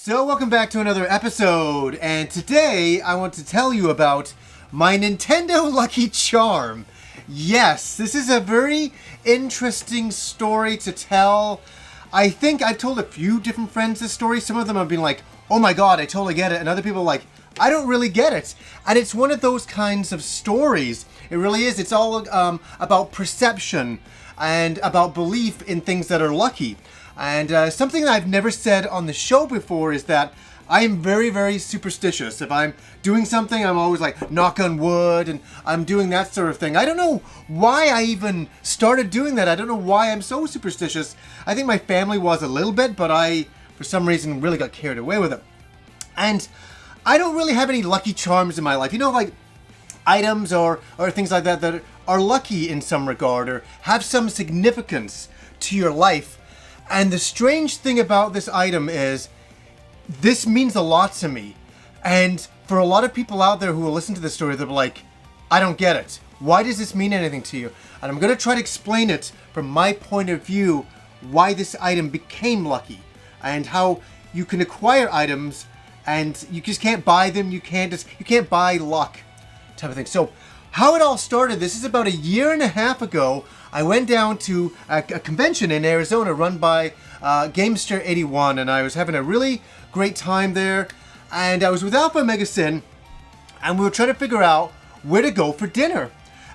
So welcome back to another episode, and today I want to tell you about my Nintendo Lucky Charm. Yes, this is a very interesting story to tell. I think I've told a few different friends this story. Some of them have been like, oh my god, I totally get it, and other people are like, I don't really get it. And it's one of those kinds of stories. It really is. It's all about perception and about belief in things that are lucky. And something that I've never said on the show before is that I am very, very superstitious. If I'm doing something, I'm always like, knock on wood, and I'm doing that sort of thing. I don't know why I even started doing that. I don't know why I'm so superstitious. I think my family was a little bit, but I, for some reason, really got carried away with it. And I don't really have any lucky charms in my life. You know, like items or things like that that are lucky in some regard or have some significance to your life. And the strange thing about this item is this means a lot to me. And for a lot of people out there who will listen to this story, they'll be like, I don't get it. Why does this mean anything to you? And I'm going to try to explain it from my point of view, why this item became lucky and how you can acquire items and you just can't buy them. You can't buy luck type of thing. So how it all started, this is about a year and a half ago. I went down to a convention in Arizona run by Gamester 81, and I was having a really great time there. And I was with Alpha Omega Sin, and we were trying to figure out where to go for dinner.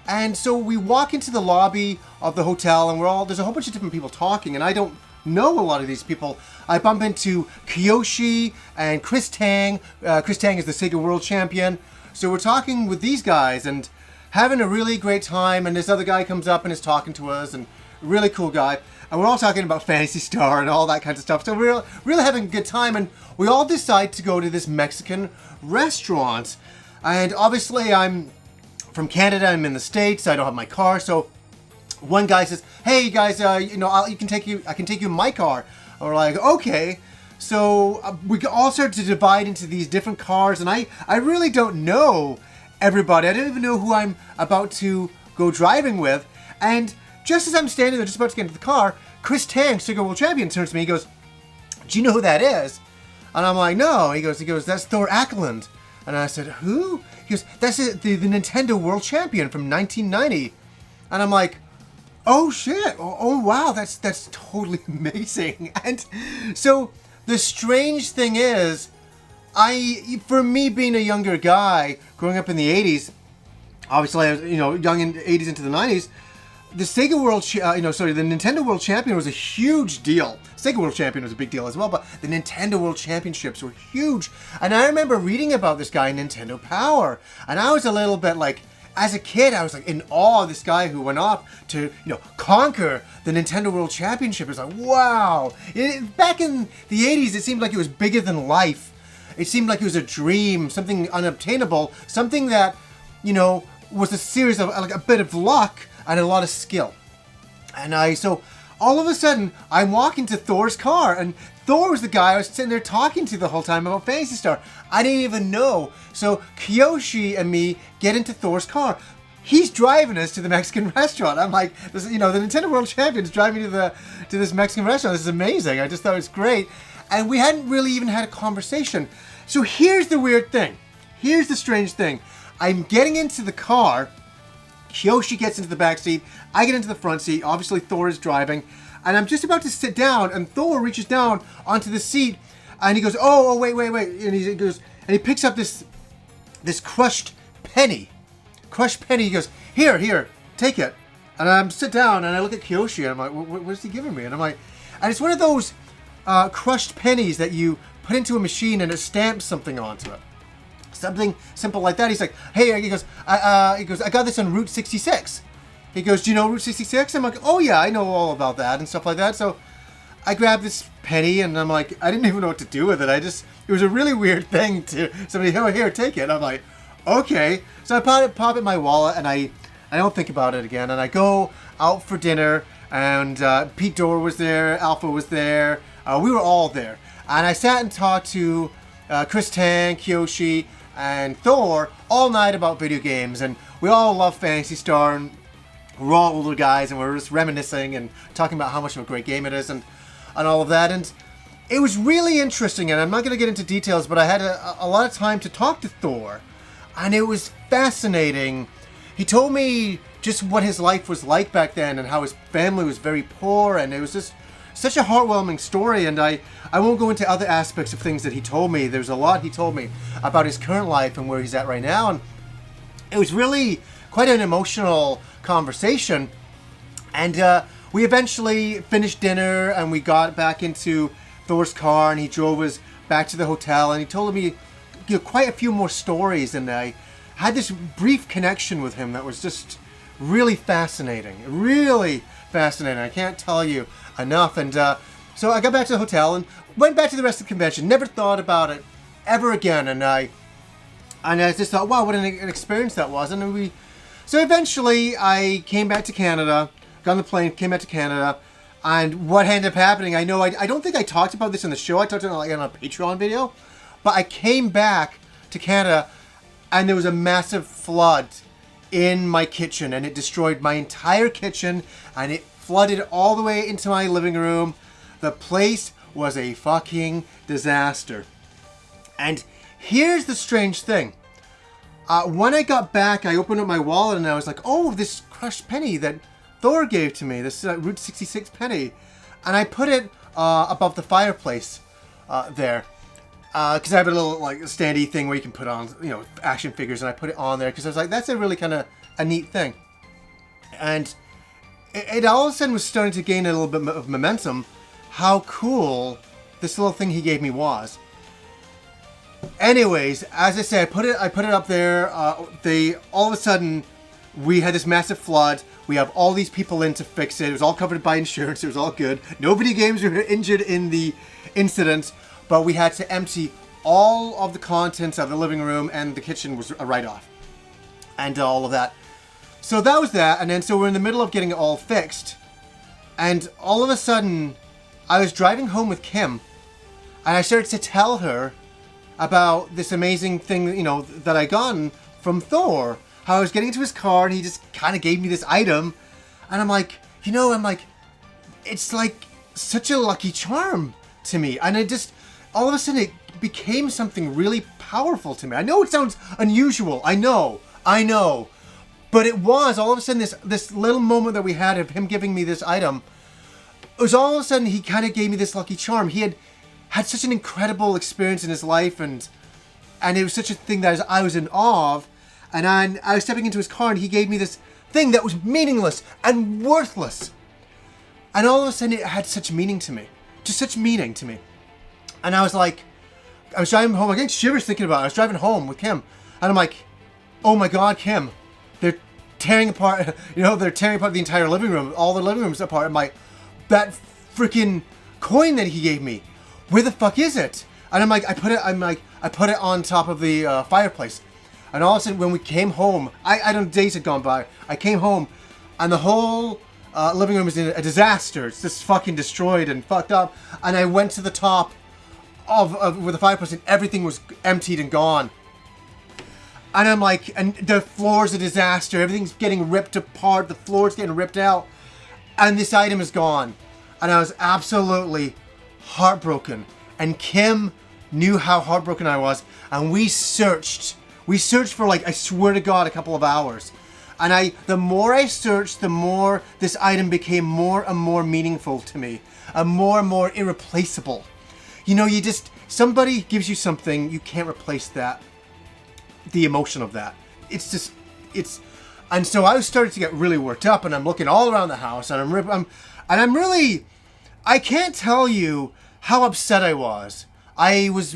And so we walk into the lobby of the hotel, and there's a whole bunch of different people talking, and I don't know a lot of these people. I bump into Kiyoshi and Chris Tang. Chris Tang is the Sega World Champion. So we're talking with these guys, and having a really great time, and this other guy comes up and is talking to us, and really cool guy. And we're all talking about Phantasy Star and all that kind of stuff. So we're really having a good time, and we all decide to go to this Mexican restaurant. And obviously I'm from Canada, I'm in the States, I don't have my car, so one guy says, hey guys, I can take you in my car. And we're like, okay. So we all started to divide into these different cars, and I really don't know everybody. I don't even know who I'm about to go driving with. And just as I'm standing there, just about to get into the car, Chris Tang, Sega World Champion, turns to me. He goes, do you know who that is? And I'm like, no. He goes, that's Thor Ackland. And I said, who? He goes, that's the Nintendo World Champion from 1990. And I'm like, oh shit. Oh wow. That's totally amazing. And so the strange thing is, for me being a younger guy, growing up in the 80s, obviously I was, young in the 80s into the 90s, the the Nintendo World Champion was a huge deal. Sega World Champion was a big deal as well, but the Nintendo World Championships were huge. And I remember reading about this guy, Nintendo Power, and I was a little bit like, as a kid, I was like in awe of this guy who went off to, conquer the Nintendo World Championship. It was like, wow. Back in the 80s, it seemed like it was bigger than life. It seemed like it was a dream, something unobtainable, something that, was a series of, like a bit of luck and a lot of skill. And so all of a sudden, I'm walking to Thor's car, and Thor was the guy I was sitting there talking to the whole time about Phantasy Star. I didn't even know. So Kiyoshi and me get into Thor's car. He's driving us to the Mexican restaurant. I'm like, the Nintendo World Champion is driving to this Mexican restaurant. This is amazing. I just thought it was great. And we hadn't really even had a conversation. So here's the weird thing. Here's the strange thing. I'm getting into the car. Kiyoshi gets into the back seat. I get into the front seat. Obviously, Thor is driving. And I'm just about to sit down, and Thor reaches down onto the seat, and he goes, oh, wait. And he goes, and he picks up this crushed penny. He goes, here, take it. And I sit down, and I look at Kiyoshi, and I'm like, what is he giving me? And I'm like, and it's one of those crushed pennies that you put into a machine and it stamps something onto it. Something simple like that. He's like, hey, he goes, I got this on Route 66. He goes, do you know Route 66? I'm like, oh yeah, I know all about that and stuff like that. So I grabbed this penny, and I'm like, I didn't even know what to do with it. It was a really weird thing to somebody, oh, here, take it. I'm like, okay. So I pop it in my wallet, and I don't think about it again. And I go out for dinner, and Pete Dorr was there, Alpha was there. We were all there. And I sat and talked to Chris Tang, Kiyoshi, and Thor all night about video games. And we all love Phantasy Star, and we're all older guys, and we're just reminiscing and talking about how much of a great game it is and all of that. And it was really interesting, and I'm not going to get into details, but I had a lot of time to talk to Thor, and it was fascinating. He told me just what his life was like back then and how his family was very poor, and it was just such a heartwarming story. And I won't go into other aspects of things that he told me. There's a lot he told me about his current life and where he's at right now, and it was really quite an emotional conversation. And we eventually finished dinner, and we got back into Thor's car, and he drove us back to the hotel, and he told me quite a few more stories, and I had this brief connection with him that was just really fascinating. Really fascinating. I can't tell you enough. And so I got back to the hotel and went back to the rest of the convention. Never thought about it ever again. And I just thought, wow, what an experience that was. And so eventually I came back to Canada, got on the plane, came back to Canada. And what ended up happening, I know I don't think I talked about this on the show. I talked about it on a Patreon video. But I came back to Canada, and there was a massive flood in my kitchen, and it destroyed my entire kitchen, and it flooded all the way into my living room. The place was a fucking disaster. And here's the strange thing. When I got back, I opened up my wallet, and I was like, oh, this crushed penny that Thor gave to me, this Route 66 penny. And I put it above the fireplace there. Because I have a little like standy thing where you can put on, action figures, and I put it on there because I was like, that's a really kind of a neat thing. And it all of a sudden was starting to gain a little bit of momentum. How cool this little thing he gave me was. Anyways, as I say, I put it up there. All of a sudden we had this massive flood. We have all these people in to fix it. It was all covered by insurance. It was all good. Nobody games were injured in the incident. But we had to empty all of the contents of the living room, and the kitchen was a write-off. And all of that. So that was that. And then so we're in the middle of getting it all fixed. And all of a sudden, I was driving home with Kim. And I started to tell her about this amazing thing, that I gotten from Thor. How I was getting into his car, and he just kind of gave me this item. And I'm like, it's like such a lucky charm to me. And it just... all of a sudden, it became something really powerful to me. I know it sounds unusual. I know. But it was, all of a sudden, this little moment that we had of him giving me this item, it was all of a sudden, he kind of gave me this lucky charm. He had such an incredible experience in his life, and it was such a thing that I was in awe of. And I was stepping into his car, and he gave me this thing that was meaningless and worthless. And all of a sudden, it had such meaning to me. Just such meaning to me. And I was like, I was driving home, I getting shivers thinking about it. I was driving home with Kim, and I'm like, oh my God, Kim, they're tearing apart, they're tearing apart the entire living room, all the living rooms apart. I'm like, that freaking coin that he gave me, where the fuck is it? And I'm like, I put it on top of the fireplace. And all of a sudden, when we came home, I don't know, days had gone by, I came home, and the whole living room was in a disaster. It's just fucking destroyed and fucked up. And I went to the top of where the fireplace, and everything was emptied and gone. And I'm like, and the floor's a disaster. Everything's getting ripped apart. The floor's getting ripped out. And this item is gone. And I was absolutely heartbroken. And Kim knew how heartbroken I was. And we searched for, like, I swear to God, a couple of hours. And the more I searched, the more this item became more and more meaningful to me. And more irreplaceable. Somebody gives you something, you can't replace that. The emotion of that. And so I started to get really worked up, and I'm looking all around the house, and I'm really, I can't tell you how upset I was. I was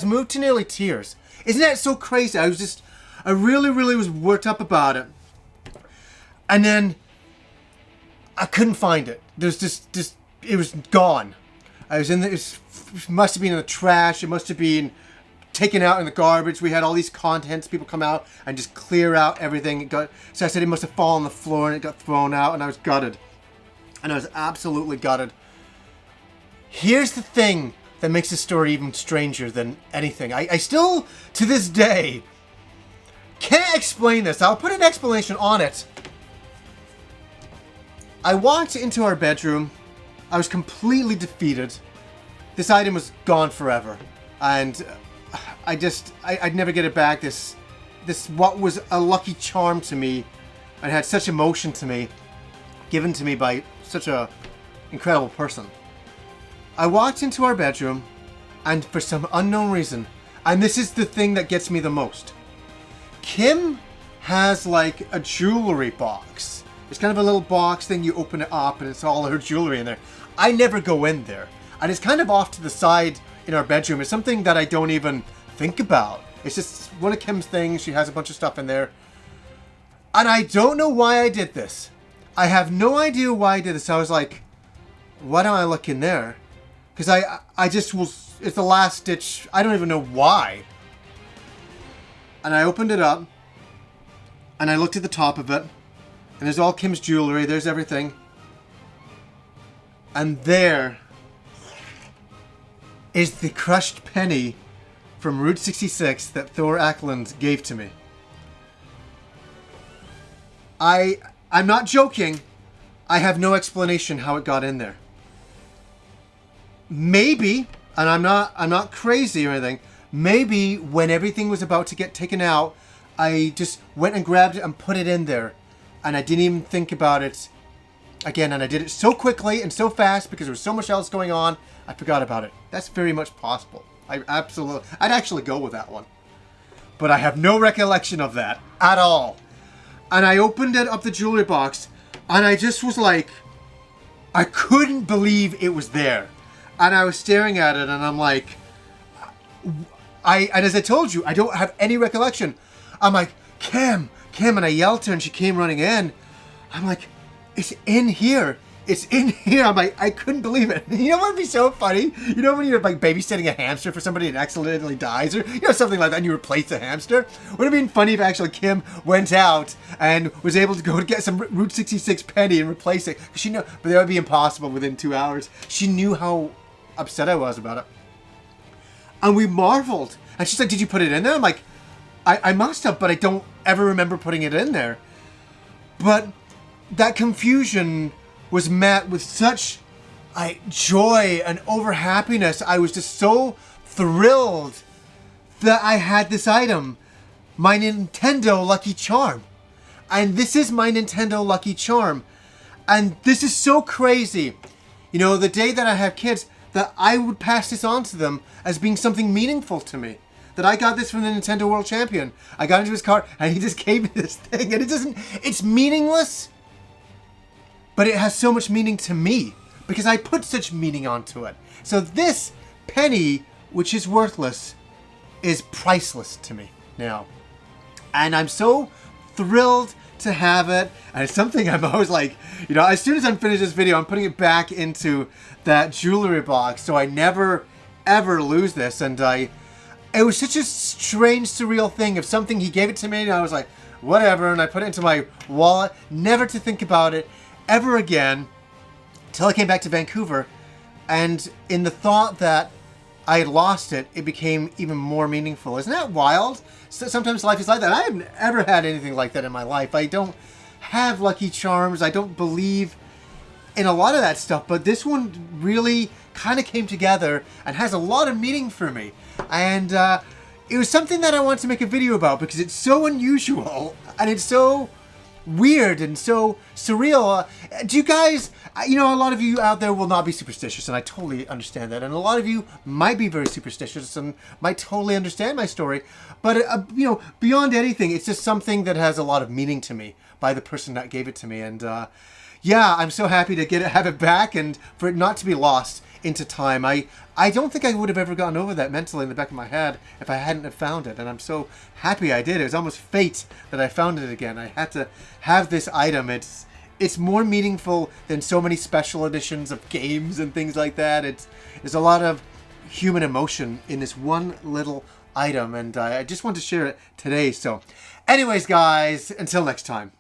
moved to nearly tears. Isn't that so crazy? I really was worked up about it. And then I couldn't find it. There's just it was gone. I was it must have been in the trash. It must have been taken out in the garbage. We had all these contents. People come out and just clear out everything. So I said it must have fallen on the floor and it got thrown out, and I was gutted. And I was absolutely gutted. Here's the thing that makes this story even stranger than anything. I still, to this day, can't explain this. I'll put an explanation on it. I walked into our bedroom. I was completely defeated. this item was gone forever. And I'd never get it back. This what was a lucky charm to me and had such emotion to me, given to me by such a incredible person. I walked into our bedroom, and for some unknown reason, and this is the thing that gets me the most, Kim has like a jewelry box. It's kind of a little box thing. You open it up and it's all her jewelry in there. I never go in there. And it's kind of off to the side in our bedroom. It's something that I don't even think about. It's just one of Kim's things. She has a bunch of stuff in there. And I don't know why I did this. I have no idea why I did this. I was like, why don't I look in there? Because I just was, it's the last ditch. I don't even know why. And I opened it up. And I looked at the top of it. And there's all Kim's jewelry. There's everything. And there is the crushed penny from Route 66 that Thor Ackland gave to me. I'm not joking. I have no explanation how it got in there. Maybe, and I'm not crazy or anything, maybe when everything was about to get taken out, I just went and grabbed it and put it in there. And I didn't even think about it again. And I did it so quickly and so fast because there was so much else going on, I forgot about it. That's very much possible. I'd actually go with that one. But I have no recollection of that at all. And I opened it up, the jewelry box, and I just was like, I couldn't believe it was there. And I was staring at it, and I'm like, and as I told you, I don't have any recollection. I'm like, Kim, and I yelled to her, and she came running in. I'm like, it's in here. It's in here. I'm like, I couldn't believe it. You know what would be so funny? You know when you're like babysitting a hamster for somebody and accidentally dies, or you know something like that, and you replace the hamster? Would it have been funny if actually Kim went out and was able to go to get some Route 66 penny and replace it? She knew, but that would be impossible within 2 hours. She knew how upset I was about it, and we marveled. And she's like, "Did you put it in there?" I'm like, I must have, but I don't ever remember putting it in there. But that confusion was met with such joy and over happiness. I was just so thrilled that I had this item, my Nintendo Lucky Charm. And this is my Nintendo Lucky Charm. And this is so crazy. You know, the day that I have kids, that I would pass this on to them as being something meaningful to me. That I got this from the Nintendo World Champion. I got into his car and he just gave me this thing. And it's meaningless, but it has so much meaning to me because I put such meaning onto it. So this penny, which is worthless, is priceless to me now. And I'm so thrilled to have it. And it's something I'm always like, you know, as soon as I'm finished this video, I'm putting it back into that jewelry box so I never, ever lose this. And it was such a strange, surreal thing of something. He gave it to me and I was like, whatever. And I put it into my wallet, never to think about it ever again, till I came back to Vancouver. And in the thought that I had lost it, it became even more meaningful. Isn't that wild? So sometimes life is like that. I haven't ever had anything like that in my life. I don't have lucky charms. I don't believe in a lot of that stuff. But this one really kind of came together and has a lot of meaning for me. And it was something that I wanted to make a video about because it's so unusual and it's so weird and so surreal. Do you guys, you know, a lot of you out there will not be superstitious, and I totally understand that. And a lot of you might be very superstitious and might totally understand my story. But, you know, beyond anything, it's just something that has a lot of meaning to me by the person that gave it to me. And yeah, I'm so happy to have it back and for it not to be lost into time. I don't think I would have ever gotten over that mentally in the back of my head if I hadn't have found it. And I'm so happy I did. It was almost fate that I found it again. I had to have this item. It's more meaningful than so many special editions of games and things like that. There's a lot of human emotion in this one little item. And I just wanted to share it today. So anyways, guys, until next time.